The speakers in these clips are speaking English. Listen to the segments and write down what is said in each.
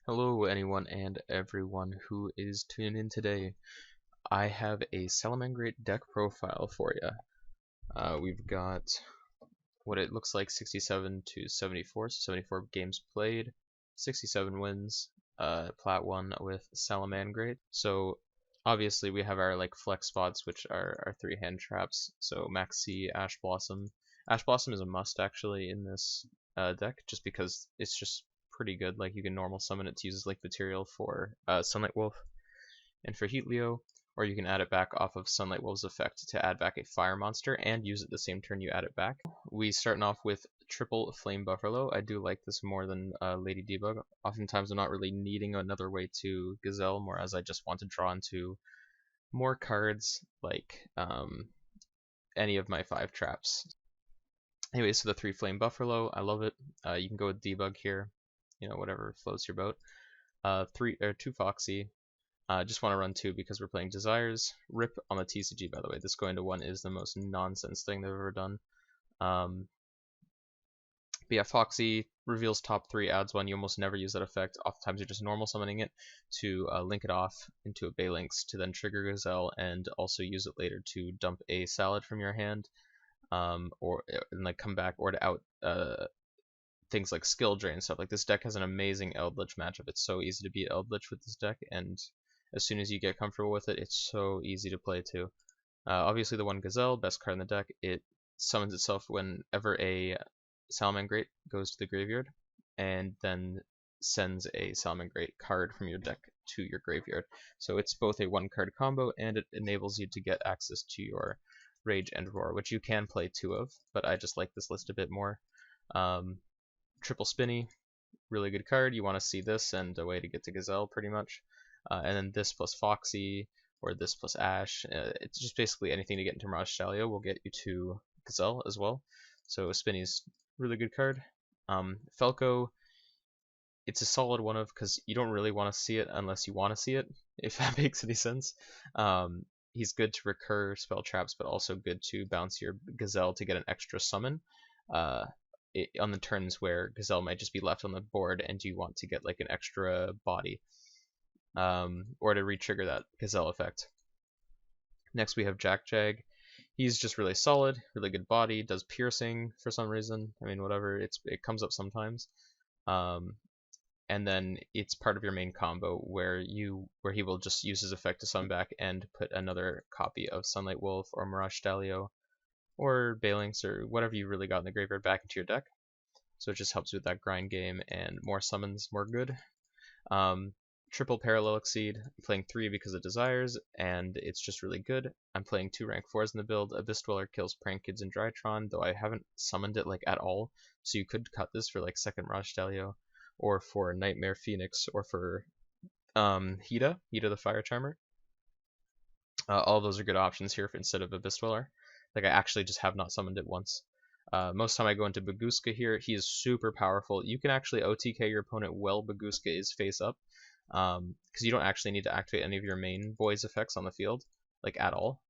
Hello, anyone and everyone who is tuning in today. I have a Salamangreat deck profile for you. We've got what it looks like 67 to 74, so 74 games played, 67 wins, Plat 1 with Salamangreat. So obviously we have our like flex spots, which are our 3 hand traps. So Maxi, Ash Blossom. Ash Blossom is a must actually in this deck, just because it's just pretty good. Like you can normal summon it to use as like material for Sunlight Wolf and for Heat Leo, or you can add it back off of Sunlight Wolf's effect to add back a fire monster and use it the same turn you add it back. We starting off with triple Flame Buffalo. I do like this more than Lady Debug. Oftentimes I'm not really needing another way to Gazelle, more as I just want to draw into more cards like any of my 5 traps. Anyway, so the 3 Flame Buffalo, I love it. You can go with Debug here, whatever floats your boat. 2 Foxy. Just want to run 2 because we're playing Desires. Rip on the TCG, by the way. This going to 1 is the most nonsense thing they've ever done. But yeah, Foxy reveals top 3, adds 1. You almost never use that effect. Oftentimes you're just normal summoning it to link it off into a Balinx to then trigger Gazelle and also use it later to dump a Salad from your hand, or and like come back, or to out things like skill drain and stuff. Like this deck has an amazing Eldritch matchup. It's so easy to beat Eldritch with this deck, and as soon as you get comfortable with it, it's so easy to play too. Obviously the 1 Gazelle, best card in the deck. It summons itself whenever a Salamangreat goes to the graveyard, and then sends a Salamangreat card from your deck to your graveyard. So it's both a 1-card combo, and it enables you to get access to your Rage and Roar, which you can play 2 of, but I just like this list a bit more. Triple Spinny, really good card. You want to see this and a way to get to Gazelle pretty much. And then this plus Foxy, or this plus Ash. It's just basically anything to get into Mirage Stalio will get you to Gazelle as well. So Spinny's really good card. Falco, it's a solid one of, because you don't really want to see it unless you want to see it, if that makes any sense. He's good to recur spell traps, but also good to bounce your Gazelle to get an extra summon. On the turns where Gazelle might just be left on the board and you want to get like an extra body, or to re-trigger that Gazelle effect. Next we have Jack Jag. He's just really solid, really good body, does piercing for some reason. I mean, whatever, it comes up sometimes. And then it's part of your main combo where he will just use his effect to summon back and put another copy of Sunlight Wolf or Mirage Stalio or Balinx or whatever you really got in the graveyard back into your deck. So it just helps with that grind game, and more summons, more good. Triple Parallel Exceed. I'm playing 3 because of Desires, and it's just really good. I'm playing 2 rank 4s in the build. Abyss Dweller kills Prank Kids and Drytron, though I haven't summoned it like at all. So you could cut this for like 2nd Mirage Stalio, or for Nightmare Phoenix, or for Hida the Fire Charmer. All those are good options here instead of Abyss Dweller. Like I actually just have not summoned it once. Most time I go into Baguska here. He is super powerful. You can actually OTK your opponent while Baguska is face up, because you don't actually need to activate any of your main boys effects on the field, like at all,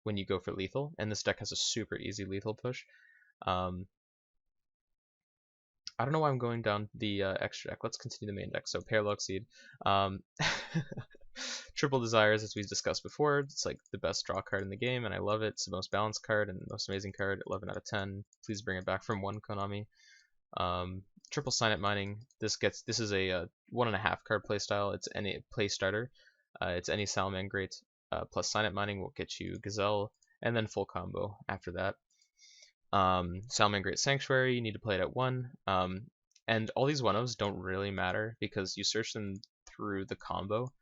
when you go for lethal. And this deck has a super easy lethal push. I don't know why I'm going down the extra deck. Let's continue the main deck. So Parallel Exceed. Triple Desires, as we discussed before, it's like the best draw card in the game, and I love it. It's the most balanced card and the most amazing card. 11 out of 10. Please bring it back from 1, Konami. Triple Signet Mining. This is a 1.5 card playstyle. It's any play starter. It's any Salamangreat plus Signet Mining will get you Gazelle, and then full combo after that. Salamangreat Sanctuary, you need to play it at 1. And all these 1-ofs don't really matter because you search them through the combo.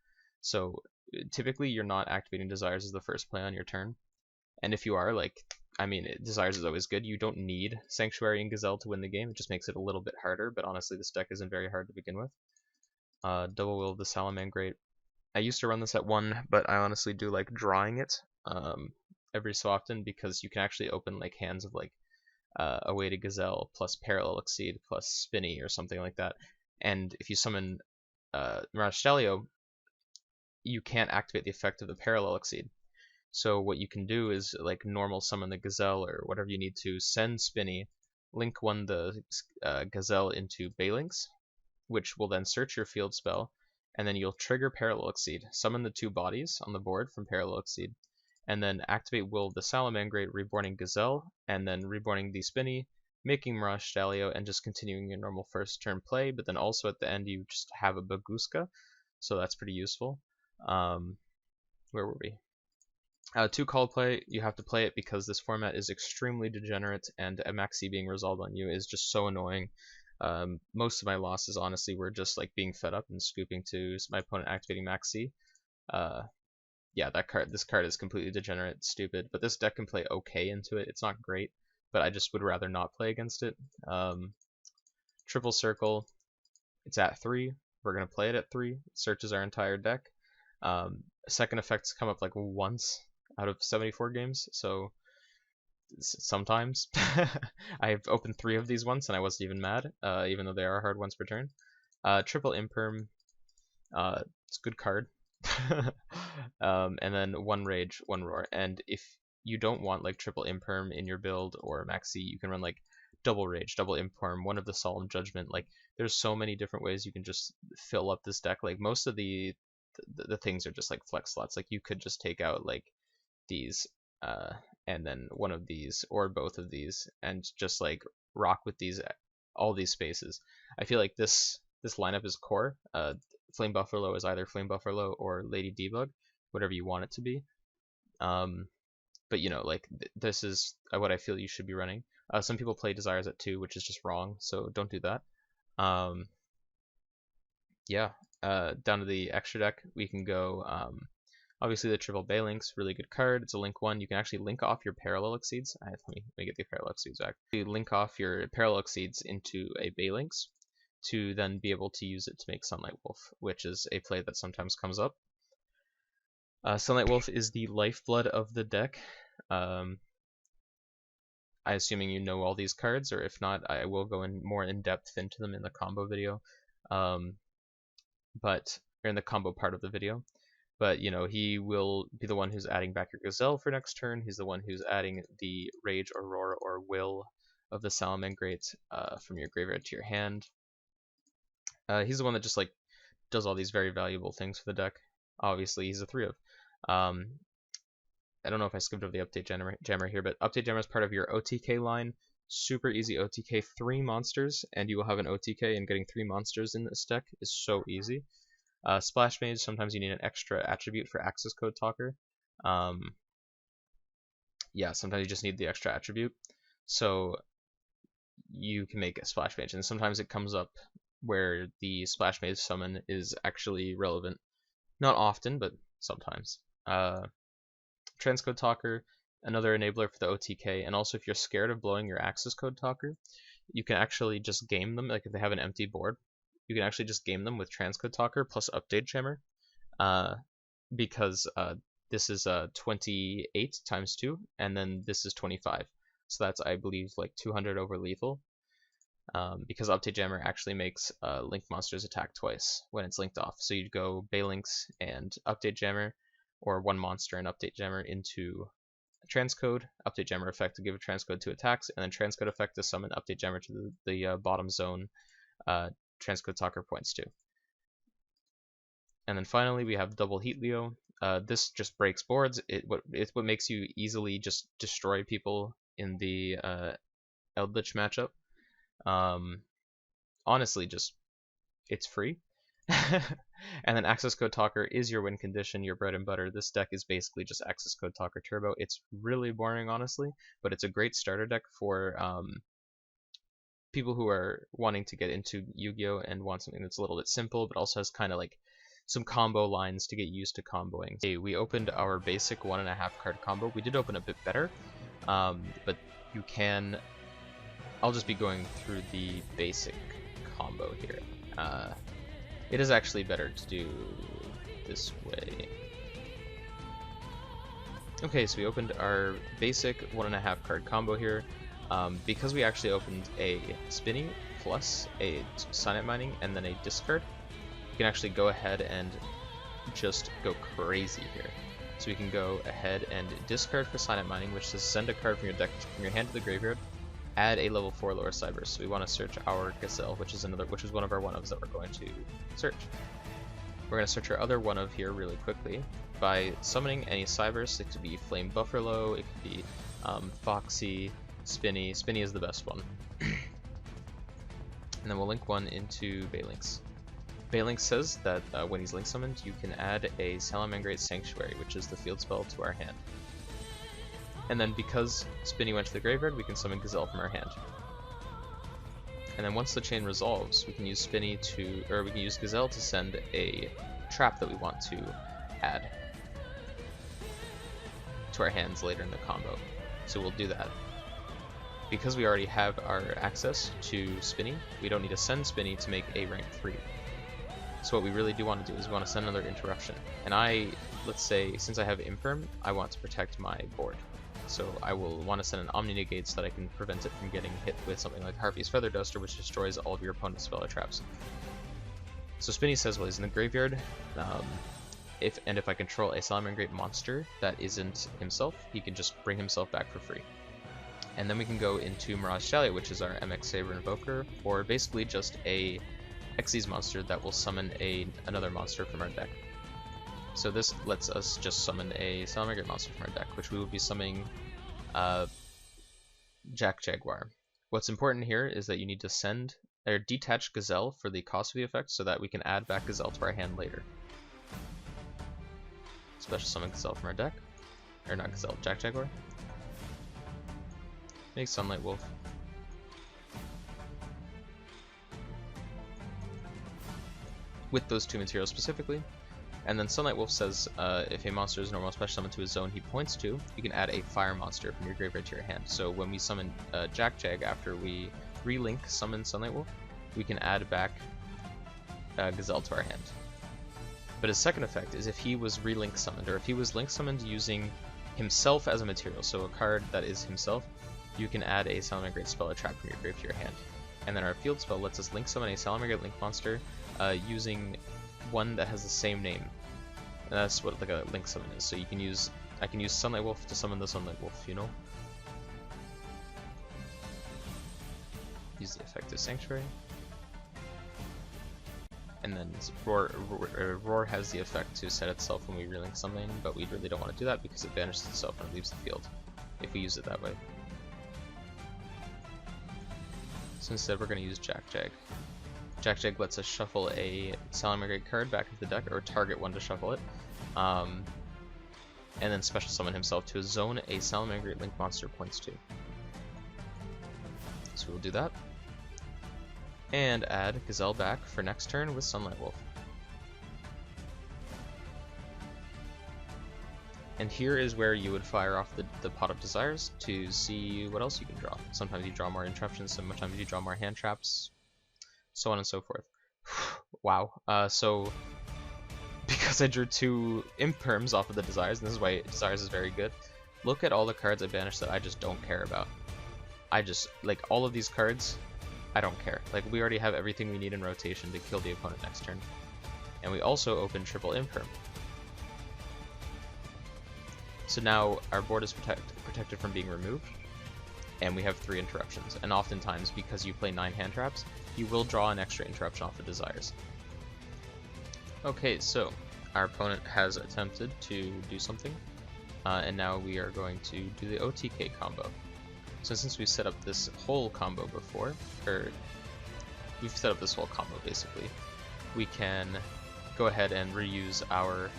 So typically you're not activating Desires as the first play on your turn. And if you are, like, I mean, Desires is always good. You don't need Sanctuary and Gazelle to win the game. It just makes it a little bit harder, but honestly this deck isn't very hard to begin with. Double Will of the Salamangreat. I used to run this at 1, but I honestly do like drawing it every so often, because you can actually open like hands of like a way to Gazelle plus Parallel Exceed plus Spinny or something like that. And if you summon Mirage Stalio, you can't activate the effect of the Parallel Exceed. So what you can do is like normal summon the Gazelle or whatever you need to, send Spinny, link the Gazelle into Balinx, which will then search your field spell, and then you'll trigger Parallel Exceed, summon the 2 bodies on the board from Parallel Exceed, and then activate Will of the Salamangreat, reborning Gazelle, and then reborning the Spinny, making Mirage Stalio, and just continuing your normal first turn play, but then also at the end you just have a Baguska, so that's pretty useful. Where were we? 2 call play, you have to play it because this format is extremely degenerate, and a Maxi being resolved on you is just so annoying. Most of my losses, honestly, were just like being fed up and scooping to my opponent activating Maxi. Yeah, this card is completely degenerate, stupid, but this deck can play okay into it. It's not great, but I just would rather not play against it. Triple Circle, it's at 3. We're going to play it at 3. It searches our entire deck. Second effects come up like once out of 74 games, so sometimes. I've opened 3 of these once and I wasn't even mad, even though they are hard once per turn. Triple Imperm, it's a good card. And then 1 Rage, 1 Roar. And if you don't want like triple Imperm in your build or Maxi, you can run like double Rage, double Imperm, 1 of the Solemn Judgment. Like there's so many different ways you can just fill up this deck. Like most of the things are just like flex slots. Like you could just take out like these and then 1 of these or both of these and just like rock with these all these spaces. I feel like this lineup is core. Flame Buffalo is either Flame Buffalo or Lady Debug, whatever you want it to be. But you know, like this is what I feel you should be running. Some people play Desires at 2, which is just wrong, so don't do that. Yeah, down to the extra deck, we can go. Obviously, the triple Balinks, really good card. It's a link 1. You can actually link off your Parallel Exceeds. Let me get the Parallel Exceeds back. You link off your Parallel Exceeds into a Balinks to then be able to use it to make Sunlight Wolf, which is a play that sometimes comes up. Sunlight Wolf is the lifeblood of the deck. I assuming you know all these cards, or if not, I will go more in depth into them in the combo video, or in the combo part of the video. But you know, he will be the one who's adding back your Gazelle for next turn. He's the one who's adding the Rage, Aurora, or Will of the Salamangreat from your graveyard to your hand. He's the one that just like does all these very valuable things for the deck. Obviously, he's a 3-of. I don't know if I skipped over the Update Jammer here, but Update Jammer is part of your OTK line. Super easy OTK, 3 monsters, and you will have an OTK, and getting 3 monsters in this deck is so easy. Splash Mage, sometimes you need an extra attribute for Access Code Talker. Yeah, sometimes you just need the extra attribute. So you can make a Splash Mage, and sometimes it comes up where the Splash Mage summon is actually relevant. Not often, but sometimes. Transcode Talker, another enabler for the OTK, and also if you're scared of blowing your Access Code Talker, you can actually just game them, like if they have an empty board, you can actually just game them with Transcode Talker plus Update Jammer, because this is 28 times 2, and then this is 25. So that's, I believe, like 200 over lethal, because Update Jammer actually makes linked monsters attack twice when it's linked off. So you'd go Balinks and Update Jammer, or 1 monster and Update Jammer into a Transcode, Update Jammer effect to give a Transcode to attacks, and then Transcode effect to summon Update Jammer to the bottom zone, Transcode Talker points to. And then finally we have Double Heat Leo. This just breaks boards. It's what makes you easily just destroy people in the Eldritch matchup. Honestly, just it's free. And then Access Code Talker is your win condition, your bread and butter. This deck is basically just Access Code Talker Turbo. It's really boring, honestly, but it's a great starter deck for people who are wanting to get into Yu-Gi-Oh! And want something that's a little bit simple, but also has kind of like some combo lines to get used to comboing. Okay, we opened our basic 1.5 card combo. We did open a bit better, but you can... I'll just be going through the basic combo here. It is actually better to do this way. Okay, so we opened our basic 1.5 card combo here. Because we actually opened a Spinny plus a Sonnet Mining and then a discard, you can actually go ahead and just go crazy here. So we can go ahead and discard for Sonnet Mining, which says send a card from your deck from your hand to the graveyard. add a level 4 lower cyber. So we want to search our Gazelle, which is one of our one-ofs that we're going to search. We're going to search our other one-of here really quickly by summoning any cybers. It could be Flame Buffalo, it could be Foxy, Spinny. Spinny is the best one. And then we'll link one into Balinks. Balinks says that when he's link summoned, you can add a Salamangreat Sanctuary, which is the field spell, to our hand. And then because Spinny went to the graveyard, we can summon Gazelle from our hand. And then once the chain resolves, we can use we can use Gazelle to send a trap that we want to add to our hands later in the combo. So we'll do that. Because we already have our access to Spinny, we don't need to send Spinny to make a rank 3. So what we really do want to do is we want to send another interruption. And let's say, since I have Imperm, I want to protect my board. So I will want to send an Omni Negate so that I can prevent it from getting hit with something like Harpy's Feather Duster, which destroys all of your opponent's spell or traps. So Spinny says, well, he's in the graveyard. If I control a Salamangreat monster that isn't himself, he can just bring himself back for free. And then we can go into Mirage Stallion, which is our MX Saber Invoker, or basically just a Xyz monster that will summon another monster from our deck. So this lets us just summon a Salamangreat monster from our deck, which we will be summoning Jack Jaguar. What's important here is that you need to send or detach Gazelle for the cost of the effect so that we can add back Gazelle to our hand later. Special summon Gazelle from our deck. Or not Gazelle, Jack Jaguar. Make Sunlight Wolf. With those two materials specifically. And then Sunlight Wolf says if a monster is normal special summon to a zone he points to, you can add a fire monster from your graveyard to your hand. So when we summon Jack Jag after we relink summon Sunlight Wolf, we can add back Gazelle to our hand. But his second effect is if he was relink summoned, or if he was link summoned using himself as a material, so a card that is himself, you can add a Salamangreat spell or trap from your grave to your hand. And then our field spell lets us link summon a Salamangreat link monster using one that has the same name. And that's what like a link summon is. So I can use Sunlight Wolf to summon the Sunlight Wolf, you know? Use the effective Sanctuary. And then Roar has the effect to set itself when we relink something, but we really don't want to do that because it banishes itself when it leaves the field, if we use it that way. So instead we're going to use Jack Jag. Jack Jag lets us shuffle a Salamangreat card back into the deck, or target one to shuffle it, and then special summon himself to a zone a Salamangreat link monster points to. So we'll do that. And add Gazelle back for next turn with Sunlight Wolf. And here is where you would fire off the Pot of Desires to see what else you can draw. Sometimes you draw more interruptions, sometimes you draw more hand traps, so on and so forth. Wow. So because I drew 2 Imperms off of the Desires, and this is why Desires is very good, look at all the cards I banished that I just don't care about. Like all of these cards, I don't care. Like we already have everything we need in rotation to kill the opponent next turn. And we also open triple Imperm. So now our board is protected from being removed, and we have 3 interruptions. And oftentimes, because you play 9 hand traps, you will draw an extra interruption off the Desires. Okay, so our opponent has attempted to do something, and now we are going to do the OTK combo. So since we've set up this whole combo before, or we've set up this whole combo basically, we can go ahead and reuse our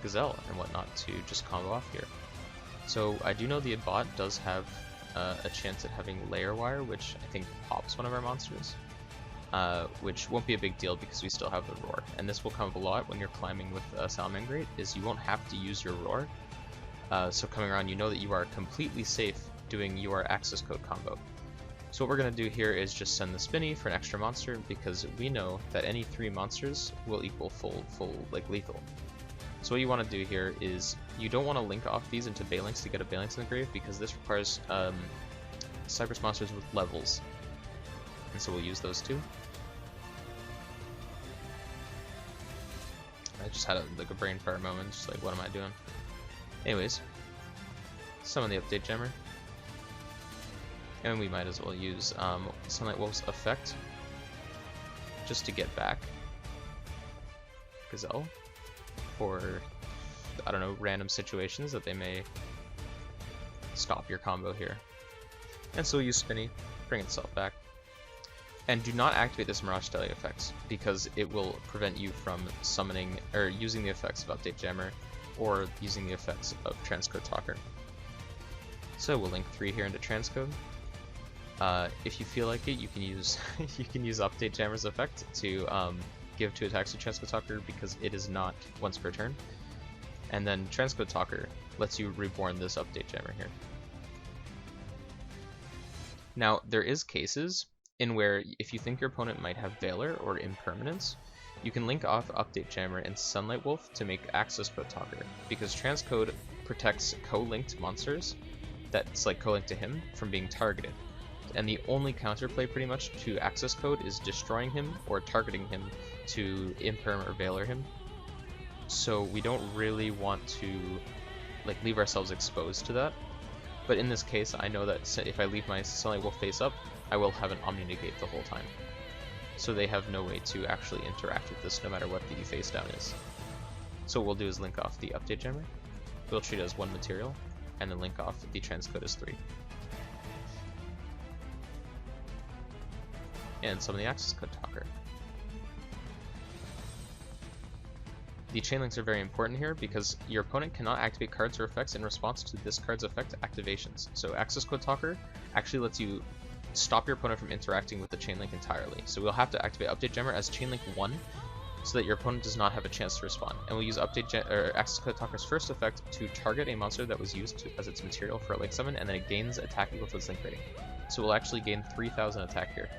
Gazelle and whatnot to just combo off here. So I do know the bot does have a chance at having Layer Wire, which I think pops one of our monsters, which won't be a big deal because we still have the Roar. And this will come up a lot when you're climbing with Salamangreat, is you won't have to use your Roar. So coming around, you know that you are completely safe doing your access code combo. So what we're going to do here is just send the Spinny for an extra monster, because we know that any 3 monsters will equal full like lethal. So what you want to do here is you don't want to link off these into Balinks to get a Balinks in the grave, because this requires Cypress monsters with levels. And so we'll use those 2. I just had like a brain fire moment, just like what am I doing? Anyways, summon the Update Gemmer. And we might as well use Sunlight Wolf's effect just to get back Gazelle for, I don't know, random situations that they may stop your combo here. And so we'll use Spinny, bring itself back. And do not activate this Mirage Deli effect, because it will prevent you from summoning or using the effects of Update Jammer or using the effects of Transcode Talker. So we'll link 3 here into Transcode. If you feel like it, you can use you can use Update Jammer's effect to give 2 attacks to Transcode Talker, because it is not once per turn. And then Transcode Talker lets you reborn this Update Jammer here. Now, there is cases in where if you think your opponent might have Valor or Impermanence, you can link off Update Jammer and Sunlight Wolf to make Access Code Talker, because Transcode protects co-linked monsters that's like co-linked to him from being targeted. And the only counterplay pretty much to Access Code is destroying him or targeting him to Imperm or Valor him. So we don't really want to like leave ourselves exposed to that. But in this case, I know that if I leave my Sunlight Wolf face up, I will have an Omni Negate the whole time. So they have no way to actually interact with this no matter what the face down is. So what we'll do is link off the Update Jammer. We'll treat it as 1 material, and then link off the Transcode as 3. And summon the Access Code Talker. The chain links are very important here because your opponent cannot activate cards or effects in response to this card's effect activations. So Access Code Talker actually lets you stop your opponent from interacting with the chain link entirely. So we'll have to activate Update Jammer as chain link 1 so that your opponent does not have a chance to respond. And we'll use Access Code Talker's first effect to target a monster that was used as its material for a link summon, and then it gains attack equal to its link rating. So we'll actually gain 3000 attack here,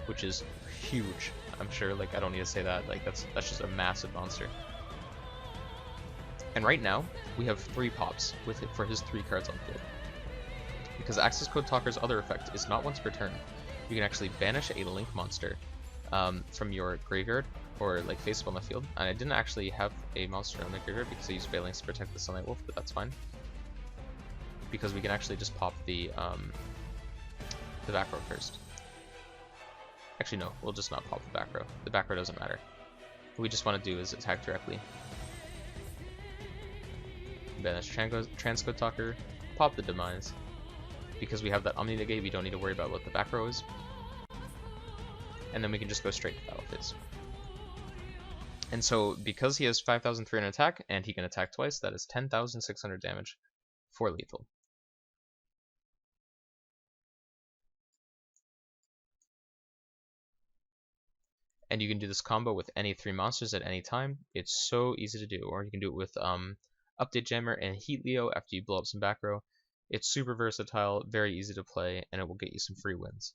which is huge. I'm sure, like, I don't need to say that, like that's just a massive monster. And right now, we have 3 pops with it for his 3 cards on field. Because Access Code Talker's other effect is not once per turn. You can actually banish a link monster from your graveyard or like face up on the field. And I didn't actually have a monster in the graveyard because I used Phalanx to protect the Sunlight Wolf, but that's fine. Because we can actually just pop the back row first. Actually no, we'll just not pop the back row. The back row doesn't matter. What we just want to do is attack directly. Banish Transcode Talker, pop the Demise. Because we have that Omni Negate, we don't need to worry about what the back row is. And then we can just go straight to battle phase. And so, because he has 5300 attack, and he can attack twice, that is 10,600 damage for lethal. And you can do this combo with any 3 monsters at any time. It's so easy to do. Or you can do it with Update Jammer and Heat Leo after you blow up some back row. It's super versatile, very easy to play, and it will get you some free wins.